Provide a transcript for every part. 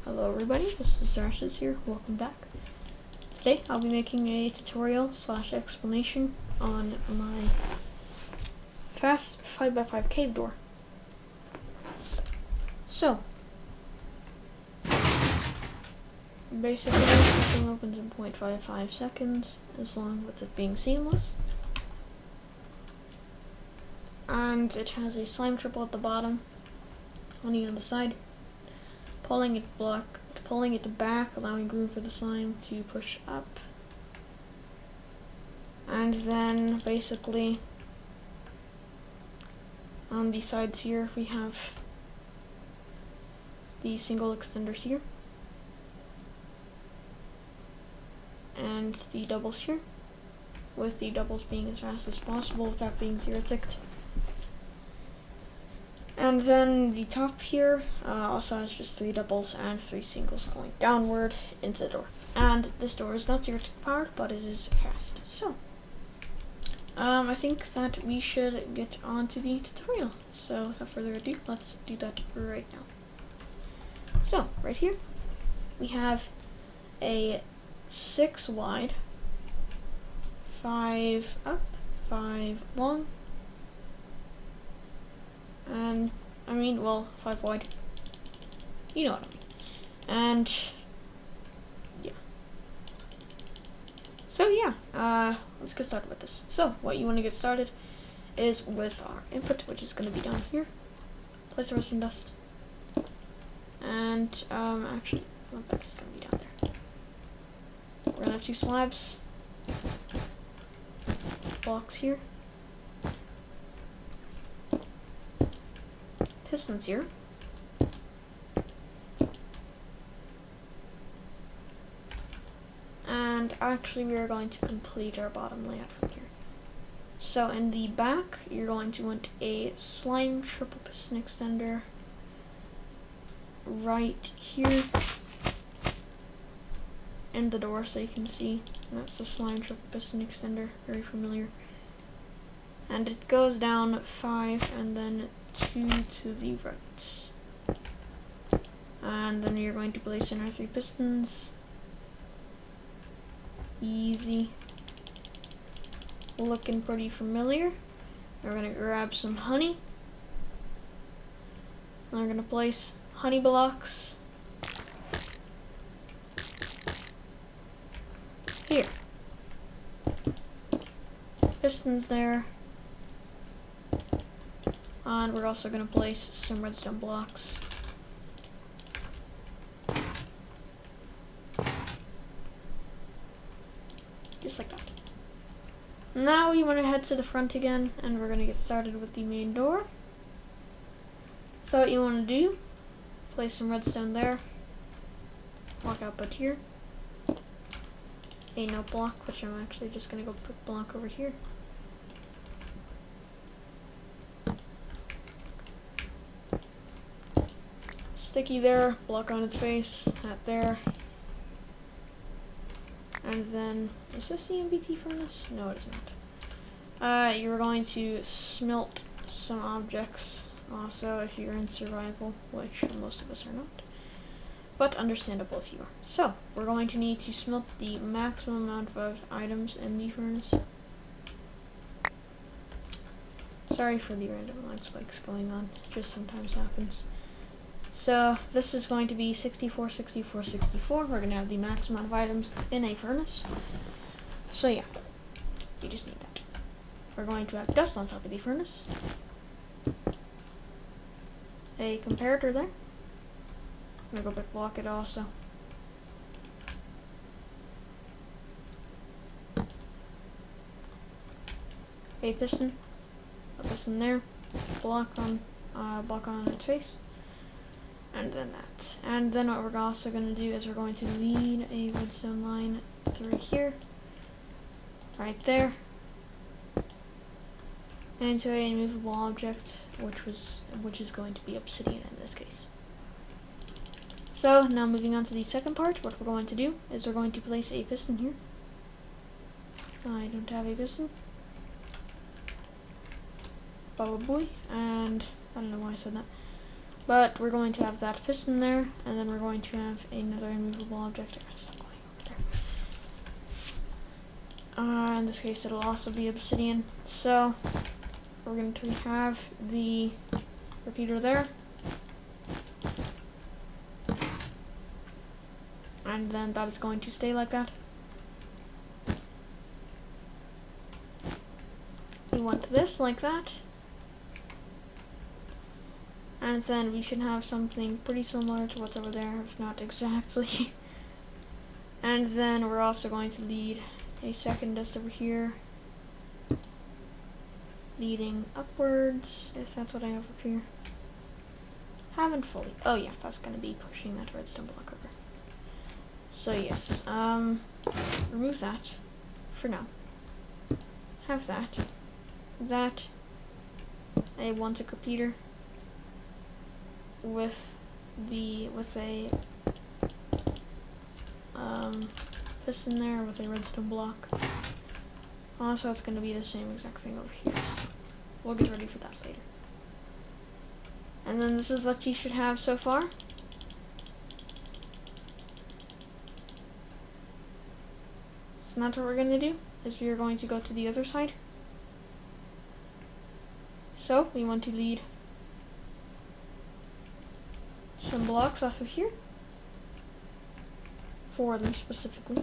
Hello everybody, this is Supercharged here, welcome back. Today I'll be making a tutorial / explanation on my fast 5x5 cave door. So, basically this thing opens in 0.55 seconds, as long with it being seamless. And it has a slime triple at the bottom, honey on the side. Pulling it back, allowing room for the slime to push up. And then basically on the sides here we have the single extenders here and the doubles here, with the doubles being as fast as possible without being zero ticked. And then the top here also has just 3 doubles and 3 singles going downward into the door. And this door is not zero tick powered, but it is fast. So, I think that we should get on to the tutorial. So, without further ado, let's do that right now. So, right here, we have a 6 wide, 5 up, 5 long, and 5 wide. You know what I mean. And yeah. So yeah, let's get started with this. So what you want to get started is with our input, which is going to be down here. Place the resin dust. And actually, I don't think it's going to be down there. We're going to have 2 slabs. Blocks here. Pistons here. And actually we are going to complete our bottom layout from here. So in the back you're going to want a slime triple piston extender right here in the door, so you can see that's the slime triple piston extender, very familiar. And it goes down 5 and then 2 to the right. And then you're going to place in our 3 pistons. Easy. Looking pretty familiar. We're going to grab some honey. And we're going to place honey blocks here. Pistons there. And we're also going to place some redstone blocks. Just like that. Now we want to head to the front again, and we're going to get started with the main door. So what you want to do, place some redstone there. Block output here. A note block, which I'm actually just going to go put block over here. Sticky there, block on its face, that there. And then, is this the MBT furnace? No, it is not. You're going to smelt some objects, also if you're in survival, which most of us are not. But understandable if you are. So, we're going to need to smelt the maximum amount of items in the furnace. Sorry for the random lag spikes going on, it just sometimes happens. So this is going to be 64, 64, 64. We're going to have the max amount of items in a furnace. So yeah, you just need that. We're going to have dust on top of the furnace. A comparator there. I'm going to go back block it also. A piston there. Block on its face. And then that. And then what we're also going to do is we're going to lead a redstone line through here, right there, into a immovable object, which is going to be obsidian in this case. So now moving on to the second part, what we're going to do is we're going to place a piston here. I don't have a piston. Baba boy, and I don't know why I said that. But we're going to have that piston there, and then we're going to have another immovable object. In this case, it'll also be obsidian. So we're going to have the repeater there, and then that is going to stay like that. We want this like that. And then we should have something pretty similar to what's over there, if not exactly. And then we're also going to lead a second just over here, leading upwards, if that's what I have up here. Haven't fully. Oh yeah, that's going to be pushing that redstone block over. So yes, remove that for now. Have that. A one-tick repeater with a piston there with a redstone block. Also, it's going to be the same exact thing over here, so we'll get ready for that later. And then this is what you should have so far. So now what we're going to do is we are going to go to the other side. So we want to lead some blocks off of here, 4 of them specifically.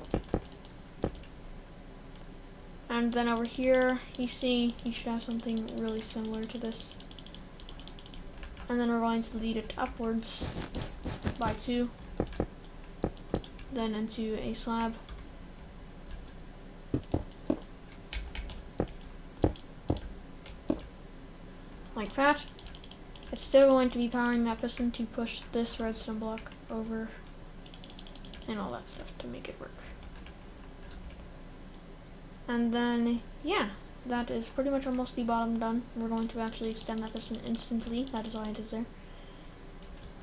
And then over here, you see, you should have something really similar to this. And then we're going to lead it upwards by 2, then into a slab. Like that. It's still going to be powering that piston to push this redstone block over and all that stuff to make it work. And then, yeah, that is pretty much almost the bottom done. We're going to actually extend that piston instantly. That is why it is there.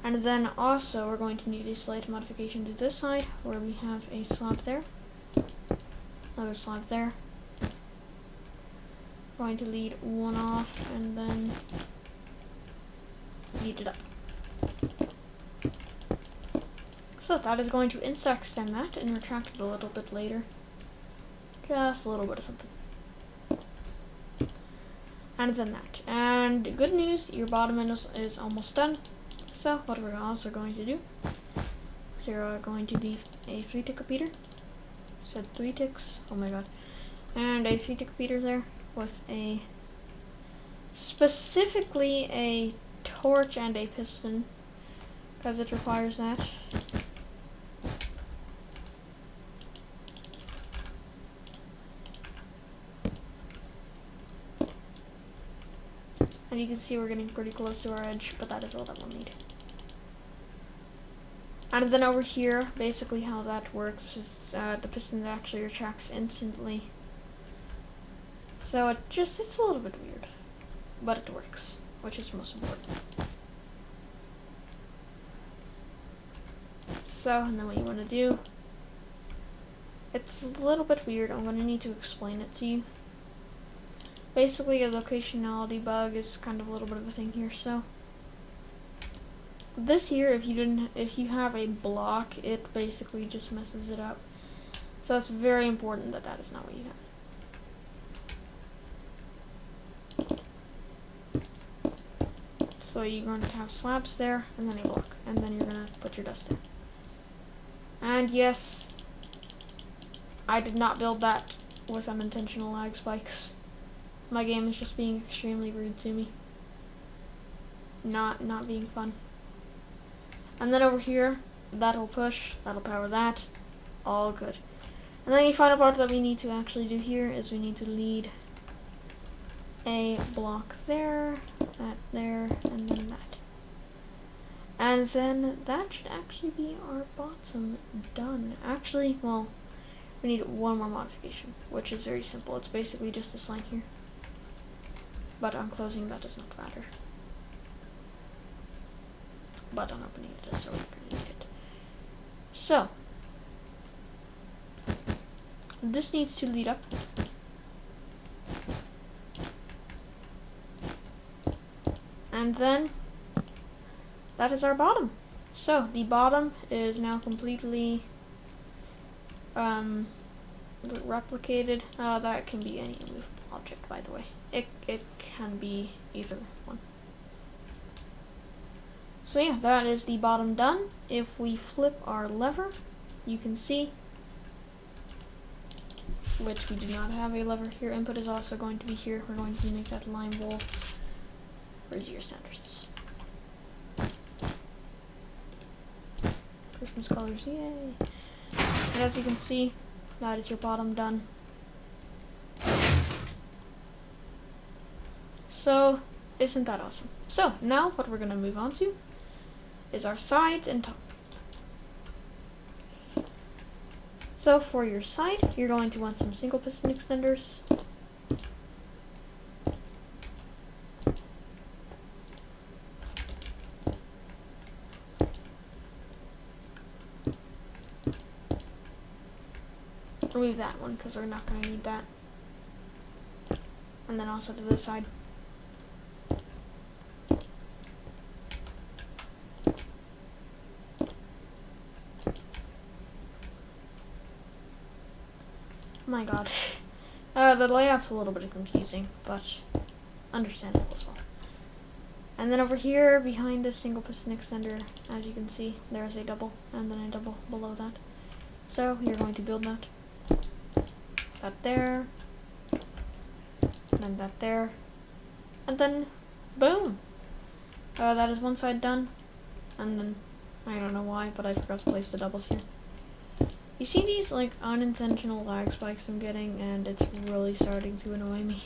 And then also we're going to need a slight modification to this side where we have a slab there, another slab there. We're going to lead one off and then lead it up. So that is going to insta-extend that and retract it a little bit later. Just a little bit of something. And then that. And good news, your bottom end is almost done. So what we're also going to do is we're going to leave a 3-tick repeater. Said 3 ticks. Oh my god. And a 3-tick repeater there with a specifically a torch and a piston because it requires that. And you can see we're getting pretty close to our edge, but that is all that we'll need. And then over here, basically how that works is the piston actually retracts instantly. So it's a little bit weird, but it works, which is most important. So, and then what you want to do, it's a little bit weird, I'm going to need to explain it to you. Basically, a locationality bug is kind of a little bit of a thing here. So this here, if you have a block, it basically just messes it up. So it's very important that that is not what you have. So you're going to have slabs there, and then a block, and then you're going to put your dust there. And yes, I did not build that with unintentional lag spikes. My game is just being extremely rude to me. Not being fun. And then over here, that'll push, that'll power that. All good. And then the final part that we need to actually do here is we need to lead a block there, that there, and then that. And then that should actually be our bottom done. Actually, well, we need one more modification, which is very simple. It's basically just this line here. But on closing, that does not matter. But on opening, it does, so we're going to need it. So, this needs to lead up. And then, that is our bottom. So the bottom is now completely replicated. That can be any movable object, by the way. It can be either one. So yeah, that is the bottom done. If we flip our lever, you can see, which we do not have a lever here. Input is also going to be here. We're going to make that line wool. Where's your standards? Christmas colors, yay! And as you can see, that is your bottom done. So, isn't that awesome? So, now what we're going to move on to is our sides and top. So for your side, you're going to want some single piston extenders. Remove that one because we're not going to need that. And then also to this side. My god. The layout's a little bit confusing, but understandable as well. And then over here, behind this single piston extender, as you can see, there's a double, and then a double below that. So you're going to build that. That there. And then that there. And then, boom! That is one side done. And then, I don't know why, but I forgot to place the doubles here. You see these, like, unintentional lag spikes I'm getting, and it's really starting to annoy me.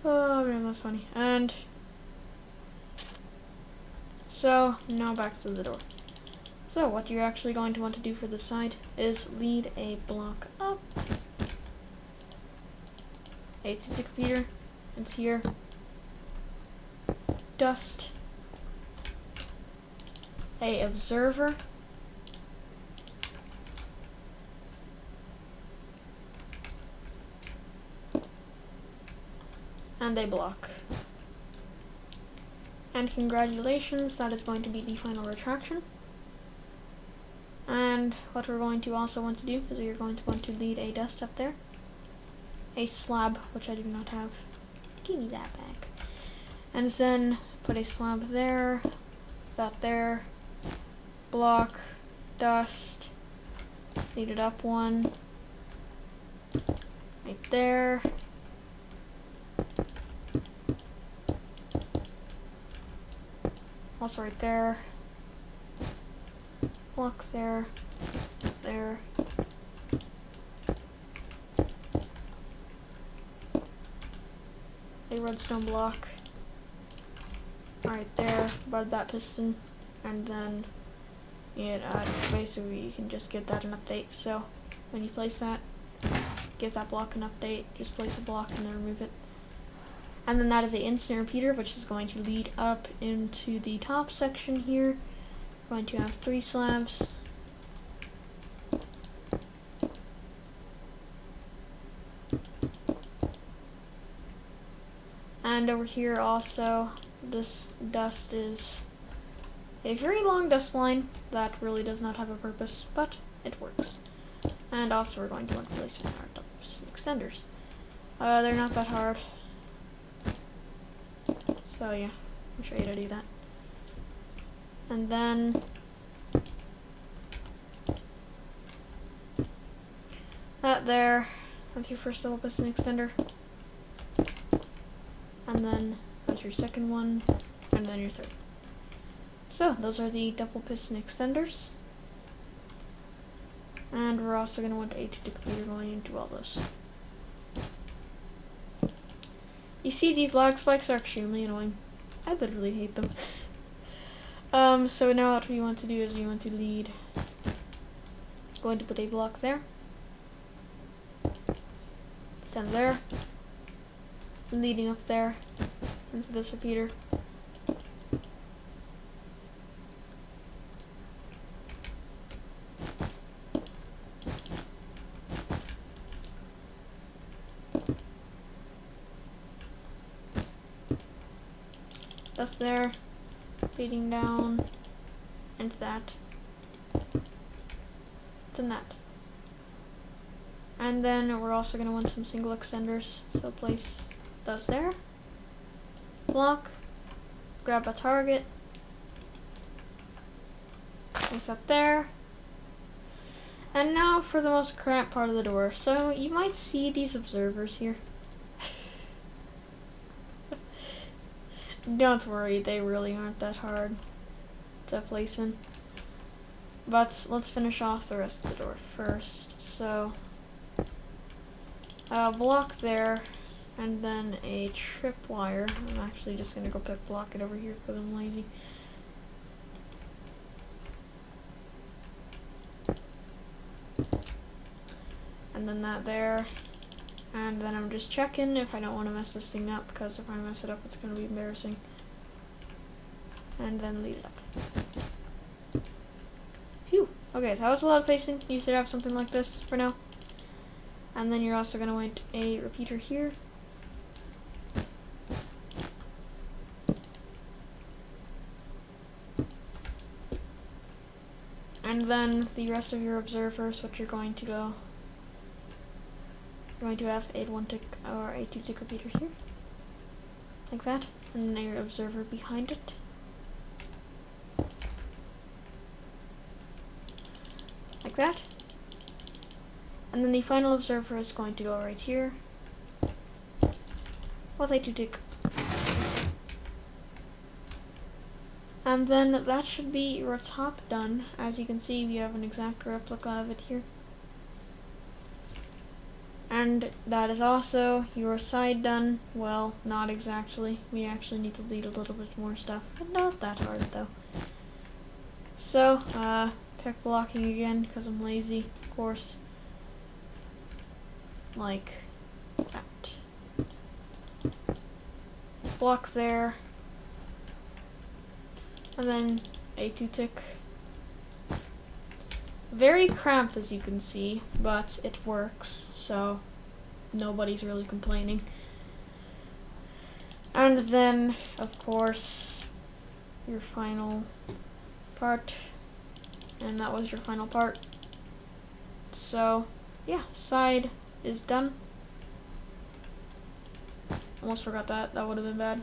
Oh, man, that's funny. And so, now back to the door. So, what you're actually going to want to do for this side is lead a block up. It's a computer. It's here. Dust. A observer. And a block. And congratulations, that is going to be the final retraction. And what we're going to also want to do is you're going to want to lead a dust up there. A slab, which I do not have. Give me that back. And then put a slab there, that there, block, dust, lead it up one, right there. Also right there, block there, there, a redstone block, right there, above that piston, and then basically you can just give that an update. So when you place that, give that block an update, just place a block and then remove it. And then that is an instant repeater, which is going to lead up into the top section here. Going to have 3 slabs. And over here also, this dust is a very long dust line that really does not have a purpose, but it works. And also we're going to want to place our double extenders. They're not that hard. So yeah, I'll show you how to do that. And then that there, that's your first double piston extender. And then that's your second one, and then your third. So those are the double piston extenders. And we're also going to want a to computer going into all those. You see, these lag spikes are extremely annoying. I literally hate them. So now what we want to do is we want to lead. Going to put a block there. Stand there. Leading up there into this repeater. That's there, leading down into that, to that. And then we're also going to want some single extenders, so place those there. Block, grab a target, place that there. And now for the most cramped part of the door. So you might see these observers here. Don't worry, they really aren't that hard to place in. But let's finish off the rest of the door first. So block there, and then a tripwire. I'm actually just gonna go block it over here because I'm lazy. And then that there, and then I'm just checking if I don't want to mess this thing up, because if I mess it up it's gonna be embarrassing. And then lead it up. Phew. Okay, so that was a lot of placing. You should have something like this for now. And then you're also going to want a repeater here. And then the rest of your observers, what you're going to go, you're going to have a 1-tick or a 2-tick repeater here. Like that. And then your observer behind it. Like that. And then the final observer is going to go right here with a 2-tick. And then that should be your top done. As you can see, we have an exact replica of it here. And that is also your side done. Well, not exactly. We actually need to lead a little bit more stuff, but not that hard though. So, pick blocking again because I'm lazy, of course. Like that. Block there. And then a 2-tick. Very cramped as you can see, but it works, so nobody's really complaining. And then, of course, your final part. And that was your final part. So, yeah, side is done. Almost forgot that. That would have been bad.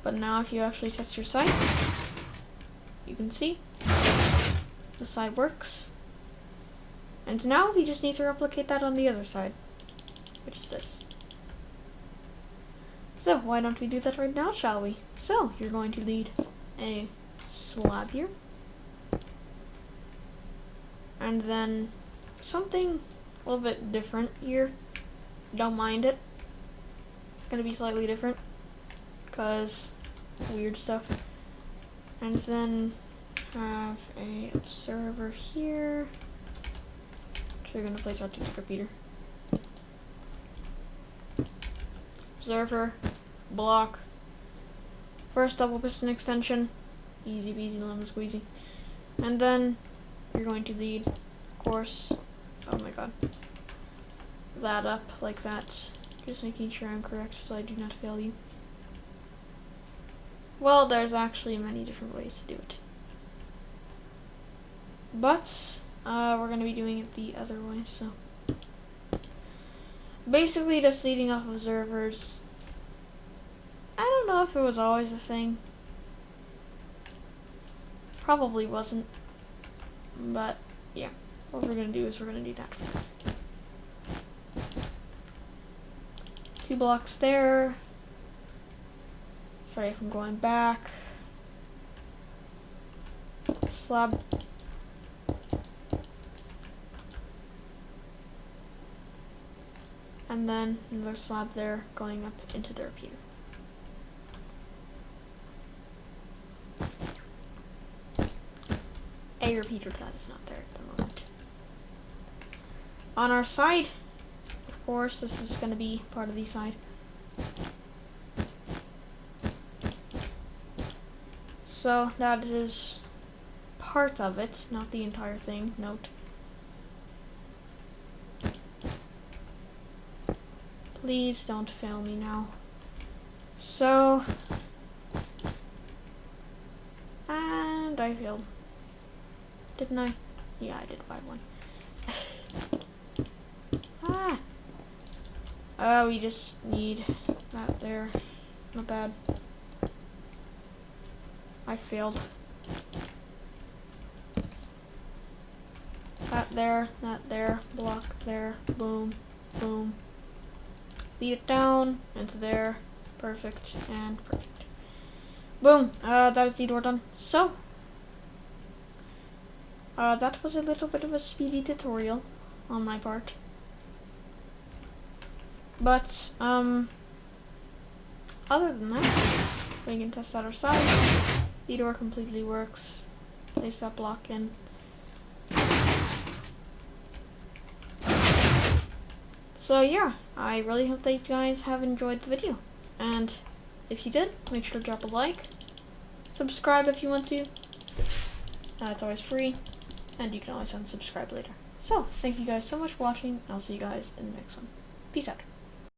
But now if you actually test your side, you can see the side works. And now we just need to replicate that on the other side, which is this. So why don't we do that right now, shall we? So you're going to lead a slab here. And then something a little bit different here. Don't mind it. It's going to be slightly different because weird stuff. And then have a observer here. So we're going to place our 2-tick repeater. Observer, block. First double piston extension. Easy peasy lemon squeezy. And then you're going to lead, of course, oh my god, that up like that. Just making sure I'm correct so I do not fail you. Well, there's actually many different ways to do it. But, we're going to be doing it the other way, so. Basically, just leading off observers. I don't know if it was always a thing. Probably wasn't. But, yeah. What we're going to do is we're going to do that. 2 blocks there. Sorry if I'm going back. Slab. And then another slab there going up into the repeater. A repeater that is not there at the moment. On our side, of course, this is going to be part of the side. So that is part of it, not the entire thing, note. Please don't fail me now. So, And I failed. Didn't I? Yeah, I did buy one. Ah! Oh, we just need that there. Not bad. I failed. That there, block there, boom, boom. Lead it down, into there. Perfect, and perfect. Boom! That was the door done. So, that was a little bit of a speedy tutorial on my part. But, other than that, we can test out our side. The door completely works. Place that block in. So yeah, I really hope that you guys have enjoyed the video. And if you did, make sure to drop a like. Subscribe if you want to. It's always free. And you can always unsubscribe later. So, thank you guys so much for watching. I'll see you guys in the next one. Peace out.